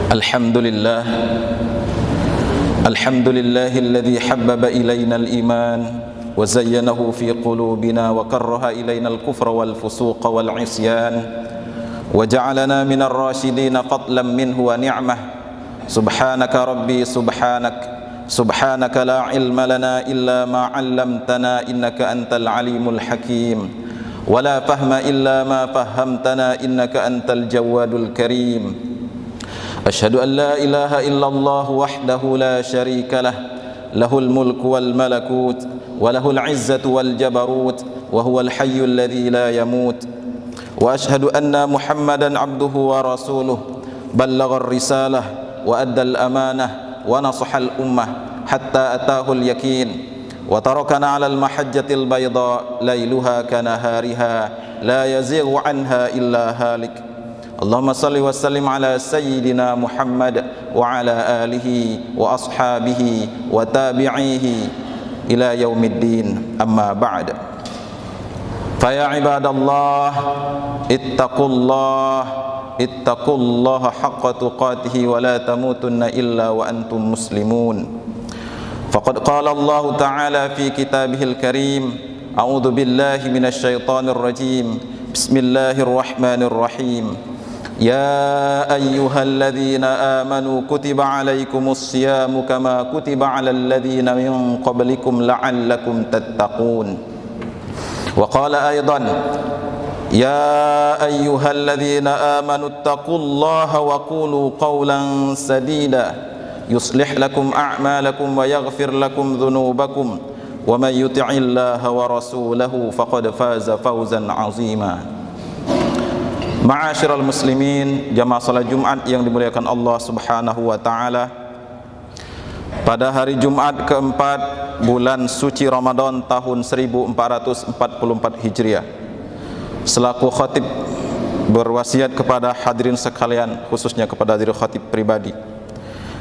Alhamdulillah alladhi habbaba ilayna al-iman wa zayyanahu fi qulubina wa karraha ilayna al-kufra wal fusuqa wal isyan wa ja'alana minar rasyidina fadlan minhu wa ni'mah. Subhanaka rabbi subhanaka la ilma lana illa ma 'allamtana innaka antal alimul hakim wa la fahma illa ma fahamtana innaka antal jawadul karim. Asyhadu an la ilaha illallah wahdahu la syarika lah, lahul mulku wal malakut wa lahul izzatu wal jabarut wa huwal hayyul ladzi la yamut. Wa asyhadu anna Muhammadan abduhu wa rasuluh, ballaghar risalah wa addal amanah wa nasahal ummah hatta atahul yakin wa tarakana 'alal mahajjatil bayda lailuha kanahariha la yazighu 'anha illa halik. Allahumma salli wa sallim ala sayyidina Muhammad wa ala alihi wa ashabihi wa tabi'ihi ila yaumiddin, amma ba'd. Fa ya ibadallah ittaqullaha haqqa tuqatih wa la tamutunna illa wa antum muslimun. Faqad qala Allah ta'ala fi kitabihil karim, a'udzu billahi minasy syaithanir rajim. Bismillahirrahmanirrahim. Ya ayyuhalladzina amanu kutiba alaikumus siyamu kama kutiba alal ladzina min qablikum la'allakum tattaqun. Wa qala aidan, ya ayyuhalladzina amanu taqullaha wa qulu qawlan sadida yuslih lakum a'malakum wa yaghfir lakum dhunubakum wa may yuti'illaha wa rasulahu faqad faza fawzan 'azima. Ma'asyiral muslimin, jamaah salat Jumat yang dimuliakan Allah Subhanahu wa taala. Pada hari Jumat keempat bulan suci Ramadan tahun 1444 Hijriah, selaku khatib berwasiat kepada hadirin sekalian, khususnya kepada diri khatib pribadi,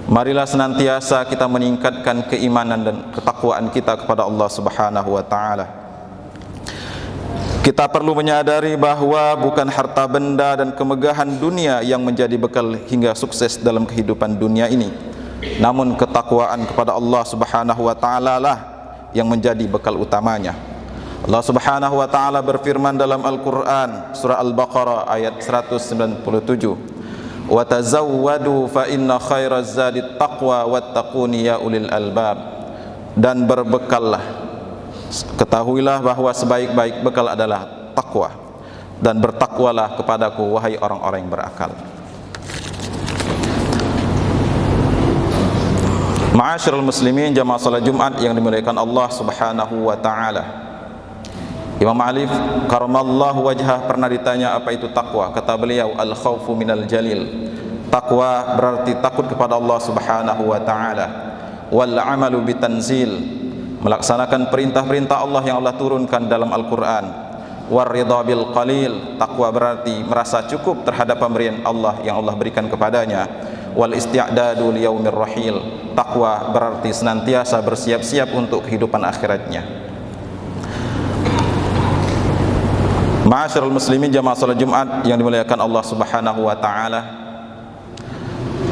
marilah senantiasa kita meningkatkan keimanan dan ketakwaan kita kepada Allah Subhanahu wa taala. Kita perlu menyadari bahwa bukan harta benda dan kemegahan dunia yang menjadi bekal hingga sukses dalam kehidupan dunia ini, namun ketakwaan kepada Allah Subhanahu wa taala lah yang menjadi bekal utamanya. Allah Subhanahu wa taala berfirman dalam Al-Qur'an surah Al-Baqarah ayat 197, "Wa tazawwadu fa inna khairaz zadit taqwa wattaquni ya ulil albab." Dan berbekallah, ketahuilah bahwa sebaik-baik bekal adalah takwa, dan bertakwalah kepadaku wahai orang-orang yang berakal. Ma'asyiral muslimin, jamaah salat Jumat yang dimuliakan Allah Subhanahu wa taala. Imam Ali karamallahu wajhah pernah ditanya apa itu takwa. Kata beliau, al khaufu minal jalil. Takwa berarti takut kepada Allah Subhanahu wa taala. Wal amalu bitanzil, melaksanakan perintah-perintah Allah yang Allah turunkan dalam Al-Quran. Warridha bil qalil, takwa berarti merasa cukup terhadap pemberian Allah yang Allah berikan kepadanya. Wal isti'dadu liyaumir rahil, takwa berarti senantiasa bersiap-siap untuk kehidupan akhiratnya. Ma'asyiral muslimin, jamaah salat Jumat yang dimuliakan Allah Subhanahu wa taala,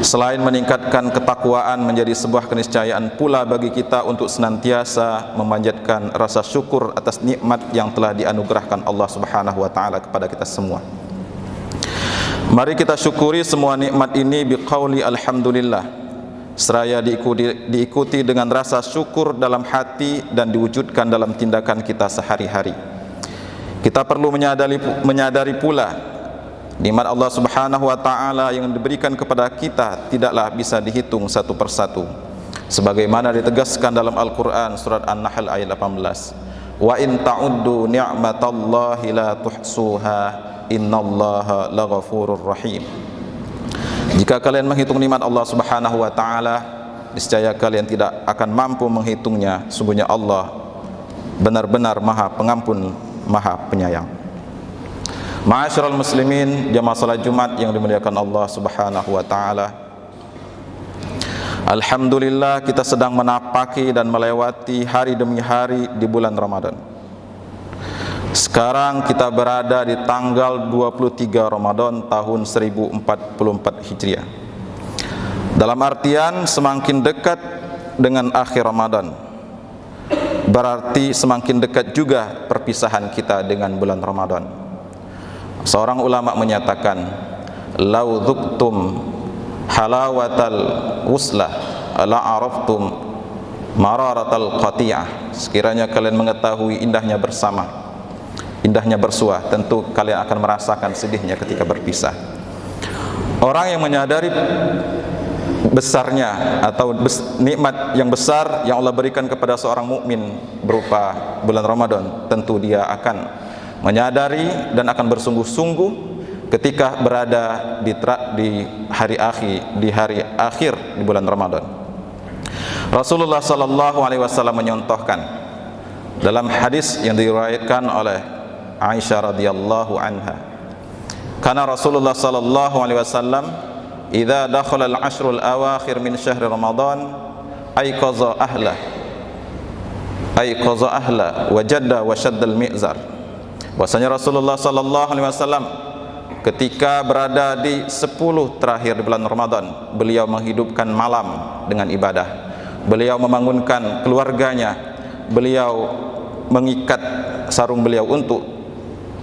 selain meningkatkan ketakwaan menjadi sebuah keniscayaan pula bagi kita untuk senantiasa memanjatkan rasa syukur atas nikmat yang telah dianugerahkan Allah Subhanahu wa taala kepada kita semua. Mari kita syukuri semua nikmat ini biqauli alhamdulillah, seraya diikuti dengan rasa syukur dalam hati dan diwujudkan dalam tindakan kita sehari-hari. Kita perlu menyadari pula nikmat Allah Subhanahu wa taala yang diberikan kepada kita tidaklah bisa dihitung satu persatu, sebagaimana ditegaskan dalam Al-Qur'an surat An-Nahl ayat 18, wa in ta'uddu ni'matallahi la tuhsuha innallaha laghafurur rahim. Jika kalian menghitung nikmat Allah Subhanahu wa taala, niscaya kalian tidak akan mampu menghitungnya. Sungguhnya Allah benar-benar Maha Pengampun, Maha Penyayang. Ma'asyiral muslimin, jamaah salat Jumat yang dimuliakan Allah Subhanahu wa taala. Alhamdulillah, kita sedang menapaki dan melewati hari demi hari di bulan Ramadan. Sekarang kita berada di tanggal 23 Ramadan tahun 1044 Hijriah. Dalam artian semakin dekat dengan akhir Ramadan, berarti semakin dekat juga perpisahan kita dengan bulan Ramadan. Seorang ulama menyatakan, "Lau dzuktum halawatal wuslah la araftum mararatal qati'ah." Sekiranya kalian mengetahui indahnya bersama, indahnya bersua, tentu kalian akan merasakan sedihnya ketika berpisah. Orang yang menyadari besarnya atau nikmat yang besar yang Allah berikan kepada seorang mukmin berupa bulan Ramadan, tentu dia akan menyadari dan akan bersungguh-sungguh ketika berada di hari akhir di bulan Ramadan. Rasulullah sallallahu alaihi wasallam menyontohkan dalam hadis yang diriwayatkan oleh Aisyah radhiyallahu anha, karena Rasulullah sallallahu alaihi wasallam idza dakhala al-ashrul awakhir min syahri Ramadan ayqaza ahla wa jadda wa shaddal mi'zar. Bahwasanya Rasulullah sallallahu alaihi wasallam ketika berada di 10 terakhir di bulan Ramadan, beliau menghidupkan malam dengan ibadah. Beliau membangunkan keluarganya, beliau mengikat sarung beliau untuk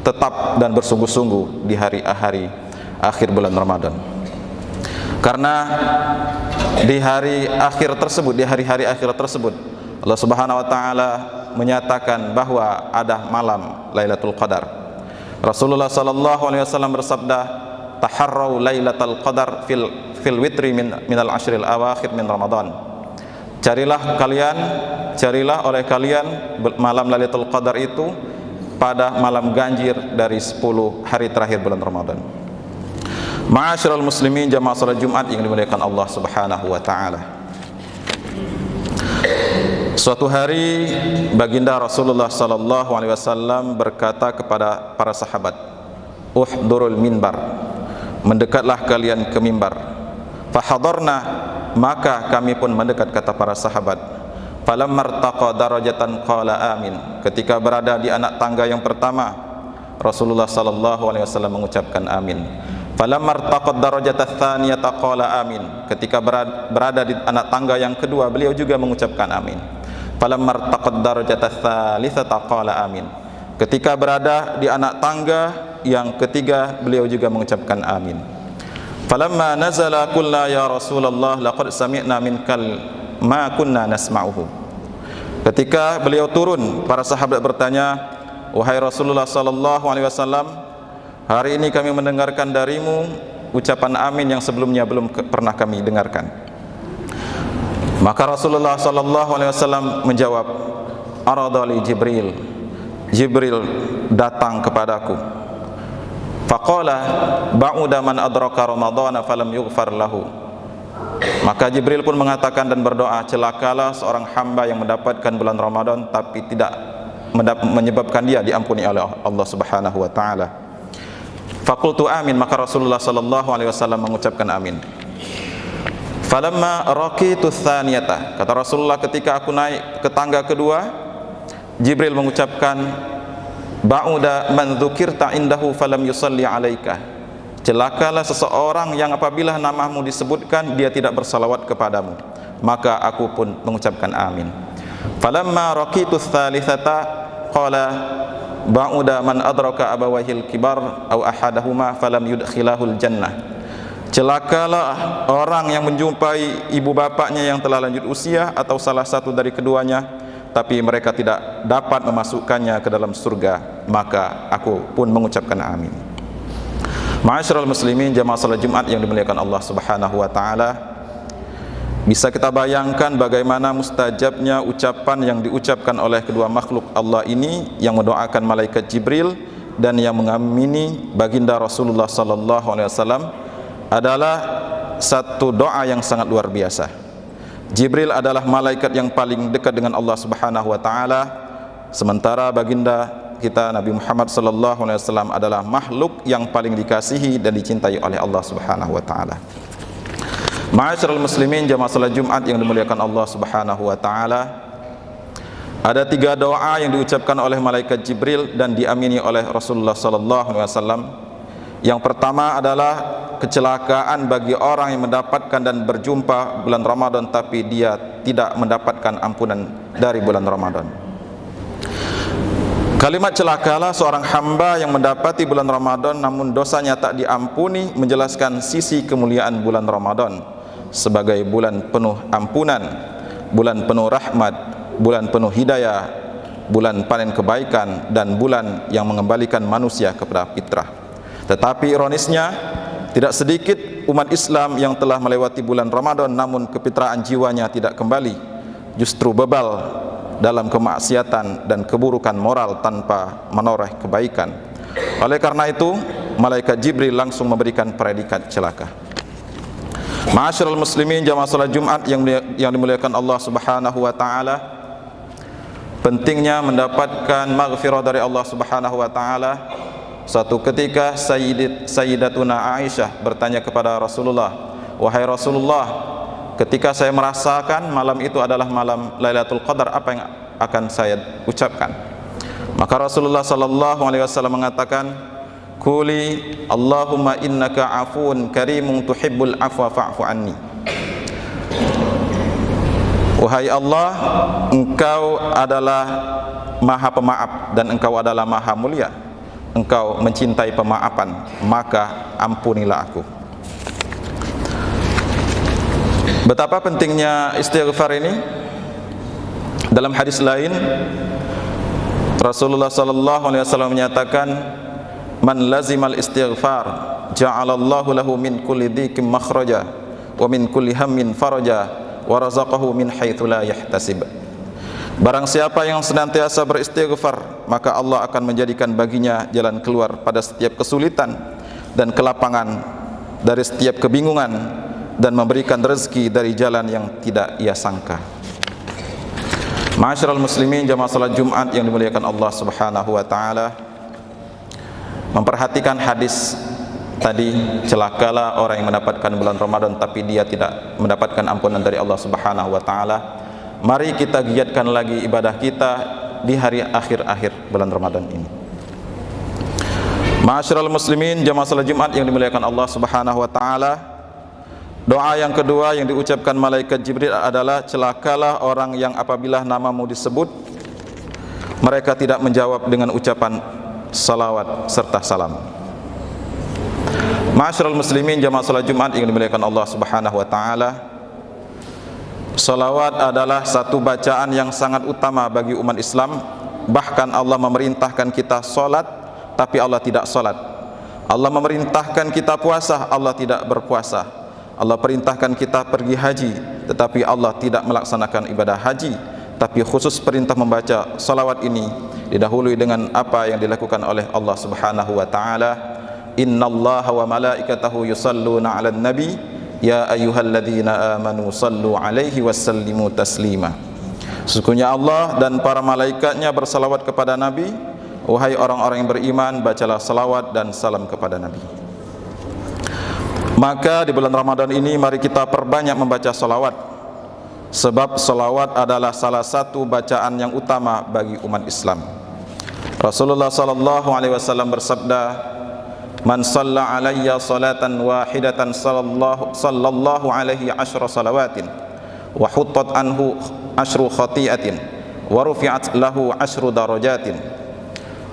tetap dan bersungguh-sungguh di hari-hari akhir bulan Ramadan. Karena di hari hari-hari akhir tersebut Allah Subhanahu wa taala menyatakan bahwa ada malam Lailatul Qadar. Rasulullah sallallahu alaihi wasallam bersabda, "Taharrau Lailatul Qadar fil witri minal ashril awakhir min Ramadan." Carilah oleh kalian malam Lailatul Qadar itu pada malam ganjir dari 10 hari terakhir bulan Ramadan. Ma'asyiral muslimin jamaah salat Jumat yang dimuliakan Allah Subhanahu wa taala. Suatu hari baginda Rasulullah sallallahu alaihi wasallam berkata kepada para sahabat, "Uhdurul minbar." Mendekatlah kalian ke mimbar. Fahadarna, maka kami pun mendekat, kata para sahabat. Falammartaqa darajatan qala amin. Ketika berada di anak tangga yang pertama, Rasulullah sallallahu alaihi wasallam mengucapkan amin. Falammartaqa darajatan tsaniyata qala amin. Ketika berada di anak tangga yang kedua, beliau juga mengucapkan amin. Falammartaqa darajatan tsalitsata qala amin. Ketika berada di anak tangga yang ketiga, beliau juga mengucapkan amin. Falamma nazala qulna ya Rasulullah laqad sami'na minkal ma kunna nasma'uhu. Ketika beliau turun, para sahabat bertanya, "Wahai Rasulullah sallallahu alaihi wasallam, hari ini kami mendengarkan darimu ucapan amin yang sebelumnya belum pernah kami dengarkan." Maka Rasulullah sallallahu alaihi wasallam menjawab, "Aradali Jibril." Jibril datang kepadaku. Faqala ba'uda man adraka Ramadhana falam yughfar lahu. Maka Jibril pun mengatakan dan berdoa, celakalah seorang hamba yang mendapatkan bulan Ramadan tapi tidak menyebabkan dia diampuni oleh Allah Subhanahu wa taala. Faqultu amin, maka Rasulullah sallallahu alaihi wasallam mengucapkan amin. Falamma raqitu tsaniyata, kata Rasulullah, ketika aku naik ke tangga kedua, Jibril mengucapkan, ba'uda man dzukirta indahu falam yusalli alaika. Celakalah seseorang yang apabila namamu disebutkan dia tidak bersalawat kepadamu. Maka aku pun mengucapkan amin. Falamma raqitu tsalitsata qala ba'uda man adraka abawahil kibar aw ahadahuma falam yudkhilahul jannah. Celakalah orang yang menjumpai ibu bapaknya yang telah lanjut usia atau salah satu dari keduanya tapi mereka tidak dapat memasukkannya ke dalam surga, maka aku pun mengucapkan amin. Ma'asyiral muslimin jamaah salat Jumat yang dimuliakan Allah Subhanahu wa taala, bisa kita bayangkan bagaimana mustajabnya ucapan yang diucapkan oleh kedua makhluk Allah ini yang mendoakan malaikat Jibril dan yang mengamini baginda Rasulullah sallallahu alaihi wasallam adalah satu doa yang sangat luar biasa. Jibril adalah malaikat yang paling dekat dengan Allah Subhanahu wa taala, sementara baginda kita Nabi Muhammad sallallahu alaihi wasallam adalah makhluk yang paling dikasihi dan dicintai oleh Allah Subhanahu wa taala. Ma'asyiral muslimin jamaah salat Jumat yang dimuliakan Allah Subhanahu wa taala, ada 3 doa yang diucapkan oleh malaikat Jibril dan diamini oleh Rasulullah sallallahu alaihi wasallam. Yang pertama adalah kecelakaan bagi orang yang mendapatkan dan berjumpa bulan Ramadan tapi dia tidak mendapatkan ampunan dari bulan Ramadan. Kalimat celakalah seorang hamba yang mendapati bulan Ramadan namun dosanya tak diampuni, menjelaskan sisi kemuliaan bulan Ramadan sebagai bulan penuh ampunan, bulan penuh rahmat, bulan penuh hidayah, bulan panen kebaikan, dan bulan yang mengembalikan manusia kepada fitrah. Tetapi ironisnya, tidak sedikit umat Islam yang telah melewati bulan Ramadan namun kefitraan jiwanya tidak kembali, justru bebal dalam kemaksiatan dan keburukan moral tanpa menoreh kebaikan. Oleh karena itu, malaikat Jibril langsung memberikan predikat celaka. Ma'asyiral muslimin jamaah salat Jumat yang dimuliakan Allah Subhanahu wa taala, pentingnya mendapatkan maghfirah dari Allah Subhanahu wa taala. Suatu ketika Sayyidatuna Aisyah bertanya kepada Rasulullah, "Wahai Rasulullah, ketika saya merasakan malam itu adalah malam Lailatul Qadar, apa yang akan saya ucapkan?" Maka Rasulullah sallallahu alaihi wasallam mengatakan, "Quli Allahumma innaka afuun karimun tuhibbul afwa fa'fu anni." Wahai Allah, Engkau adalah Maha Pemaaf dan Engkau adalah Maha Mulia. Engkau mencintai pemaafan, maka ampunilah aku. Betapa pentingnya istighfar ini. Dalam hadis lain, Rasulullah sallallahu alaihi wasallam menyatakan, "Man lazimal istighfar, ja'alallahu lahu min kulli dhikin makhraja wa min kulli hammin faraja wa razaqahu min haitsu la yahtasib." Barang siapa yang senantiasa beristighfar, maka Allah akan menjadikan baginya jalan keluar pada setiap kesulitan dan kelapangan dari setiap kebingungan, dan memberikan rezeki dari jalan yang tidak ia sangka. Ma'asyiral muslimin jamaah salat Jumat yang dimuliakan Allah Subhanahu wa taala, memperhatikan hadis tadi, celakalah orang yang mendapatkan bulan Ramadan tapi dia tidak mendapatkan ampunan dari Allah Subhanahu wa taala. Mari kita giatkan lagi ibadah kita di hari akhir-akhir bulan Ramadan ini. Ma'asyiral muslimin jamaah salat Jumat yang dimuliakan Allah Subhanahu wa taala, doa yang kedua yang diucapkan malaikat Jibril adalah, celakalah orang yang apabila namamu disebut mereka tidak menjawab dengan ucapan salawat serta salam. Ma'asyiral muslimin jamaah salat Jumat yang dimuliakan Allah Subhanahu wa taala, salawat adalah satu bacaan yang sangat utama bagi umat Islam. Bahkan Allah memerintahkan kita salat tapi Allah tidak salat. Allah memerintahkan kita puasa, Allah tidak berpuasa. Allah perintahkan kita pergi haji, tetapi Allah tidak melaksanakan ibadah haji. Tapi khusus perintah membaca salawat ini didahului dengan apa yang dilakukan oleh Allah Subhanahu wa taala. Innallaha wa malaikatahu yusalluna 'alan nabi ya ayyuhalladzina amanu sallu 'alaihi wasallimu taslima. Sesungguhnya Allah dan para malaikatnya bersalawat kepada Nabi. Wahai orang-orang yang beriman, bacalah salawat dan salam kepada Nabi. Maka di bulan Ramadan ini mari kita perbanyak membaca salawat, sebab salawat adalah salah satu bacaan yang utama bagi umat Islam. Rasulullah sallallahu alaihi wasallam bersabda, "Man shalla alayya salatan wahidatan sallallahu alaihi asyra salawatin wa huttat anhu asyru khati'atin wa rufi'at lahu asyru darajatin."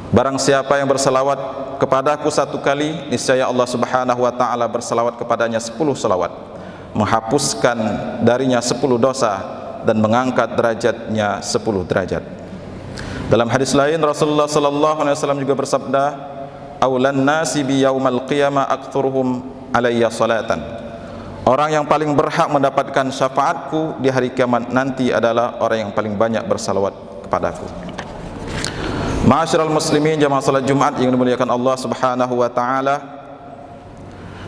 Barang siapa yang bersalawat kepadaku satu kali, niscaya Allah Subhanahu wa taala bersalawat kepadanya 10 salawat, menghapuskan darinya 10 dosa dan mengangkat derajatnya 10 derajat. Dalam hadis lain Rasulullah sallallahu alaihi wasallam juga bersabda, "Aulan nasi bi yaumal qiyamah aktsaruhum alayya salatan." Orang yang paling berhak mendapatkan syafaatku di hari kiamat nanti adalah orang yang paling banyak bersalawat kepadaku. Ma'asyiral muslimin jamaah salat Jumat yang dimuliakan Allah Subhanahu wa taala,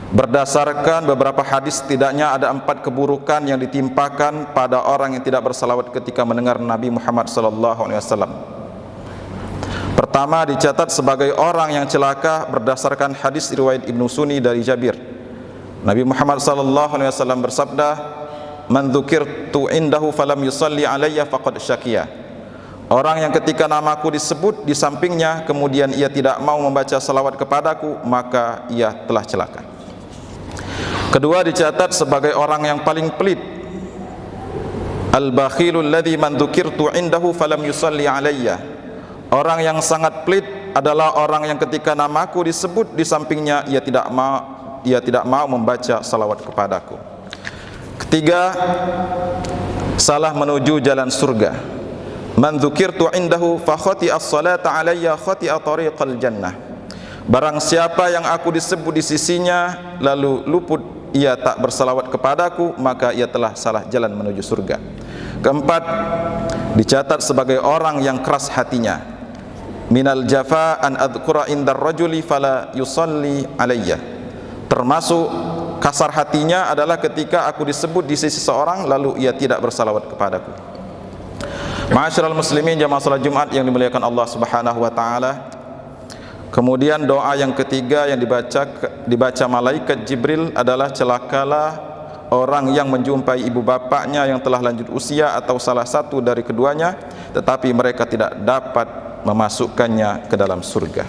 berdasarkan beberapa hadis setidaknya ada 4 keburukan yang ditimpakan pada orang yang tidak bersalawat ketika mendengar Nabi Muhammad sallallahu alaihi wasallam. Pertama, dicatat sebagai orang yang celaka berdasarkan hadis riwayat Ibnu Sunni dari Jabir. Nabi Muhammad sallallahu alaihi wasallam bersabda, "Man dzukirtu indahu falam yusalli alayya faqad syaqiya." Orang yang ketika namaku disebut di sampingnya kemudian ia tidak mau membaca salawat kepadaku, maka ia telah celaka. Kedua, dicatat sebagai orang yang paling pelit. Al-bakhilul ladzi man dzukirtu indahu falam yusalli alayya. Orang yang sangat pelit adalah orang yang ketika namaku disebut di sampingnya ia tidak mau membaca salawat kepadaku. Ketiga, salah menuju jalan surga. Man dzukirtu indahu fa khati'a as-salata alayya khati'a tariqal jannah. Barang siapa yang aku disebut di sisinya lalu luput ia tak bersalawat kepadaku, maka ia telah salah jalan menuju surga. Keempat, dicatat sebagai orang yang keras hatinya. Minal jafa an adzkura indar rajuli fala yusalli alayya. Termasuk kasar hatinya adalah ketika aku disebut di sisi seorang lalu ia tidak bersalawat kepadaku. Ma'asyiral muslimin jamaah salat Jumat yang dimuliakan Allah Subhanahu wa taala. Kemudian doa yang ketiga yang dibaca malaikat Jibril adalah celakalah orang yang menjumpai ibu bapaknya yang telah lanjut usia atau salah satu dari keduanya tetapi mereka tidak dapat memasukkannya ke dalam surga.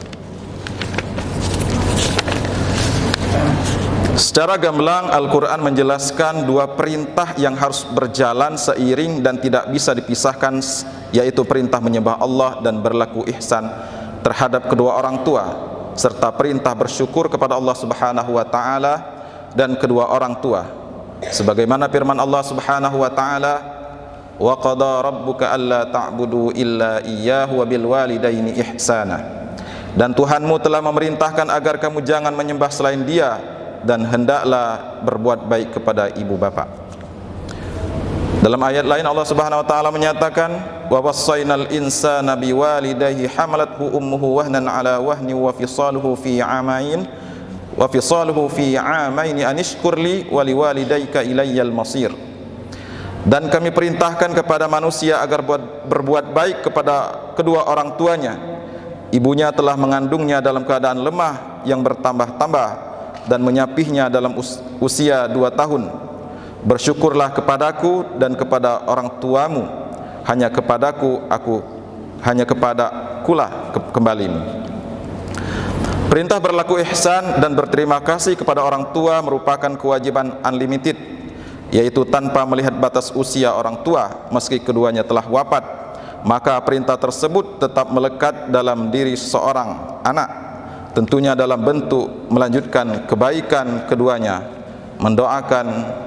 Secara gamblang Al-Quran menjelaskan dua perintah yang harus berjalan seiring dan tidak bisa dipisahkan, yaitu perintah menyembah Allah dan berlaku ihsan terhadap kedua orang tua, serta perintah bersyukur kepada Allah Subhanahu wa taala dan kedua orang tua. Sebagaimana firman Allah Subhanahu wa taala, "Wa qada rabbuka alla ta'budu illa iyyahu wa bil walidaini ihsana." Dan Tuhanmu telah memerintahkan agar kamu jangan menyembah selain Dia dan hendaklah berbuat baik kepada ibu bapa. Dalam ayat lain Allah Subhanahu wa taala menyatakan, "Wa wassaynal insana biwalidayhi hamalathu ummuhu wahnan ala wahni wa fisaluhu fi amain an ishkur li wa liwalidayka ilayyal masir." Dan kami perintahkan kepada manusia agar berbuat baik kepada kedua orang tuanya. Ibunya telah mengandungnya dalam keadaan lemah yang bertambah-tambah dan menyapihnya dalam usia 2 tahun. Bersyukurlah kepadaku dan kepada orang tuamu, hanya kepadakulah kembalimu. Perintah berlaku ihsan dan berterima kasih kepada orang tua merupakan kewajiban unlimited, yaitu tanpa melihat batas usia orang tua meski keduanya telah wafat. Maka perintah tersebut tetap melekat dalam diri seorang anak, tentunya dalam bentuk melanjutkan kebaikan keduanya, mendoakan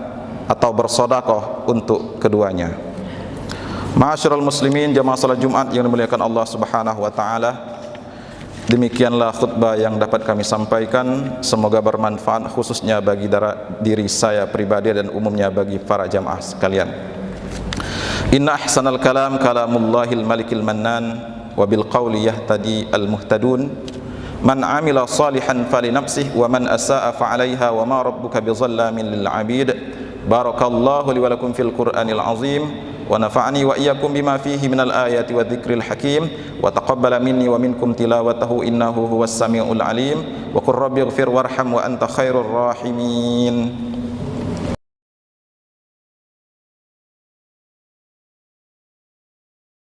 atau bersedekah untuk keduanya. Ma'asyiral muslimin jamaah salat Jumat yang dimuliakan Allah Subhanahu wa taala, demikianlah khutbah yang dapat kami sampaikan. Semoga bermanfaat khususnya bagi diri saya pribadi dan umumnya bagi para jamaah sekalian. Inna ahsanal kalam kalamullahil malikil mannan wa bil qawli yahtadi al muhtadun. Man amila salihan fali nafsihi wa man asaa fa 'alaiha wa ma rabbuka bizallamin lil 'abid. Barakallahu li wa lakum fil Qur'anil 'azim wa nafa'ani wa iyyakum bima fihi minal ayati wa dzikril hakim wa taqabbala minni wa minkum tilawatahu innahu huwas samiul 'alim wa qur rabbighfir warham wa anta khairur rahimin.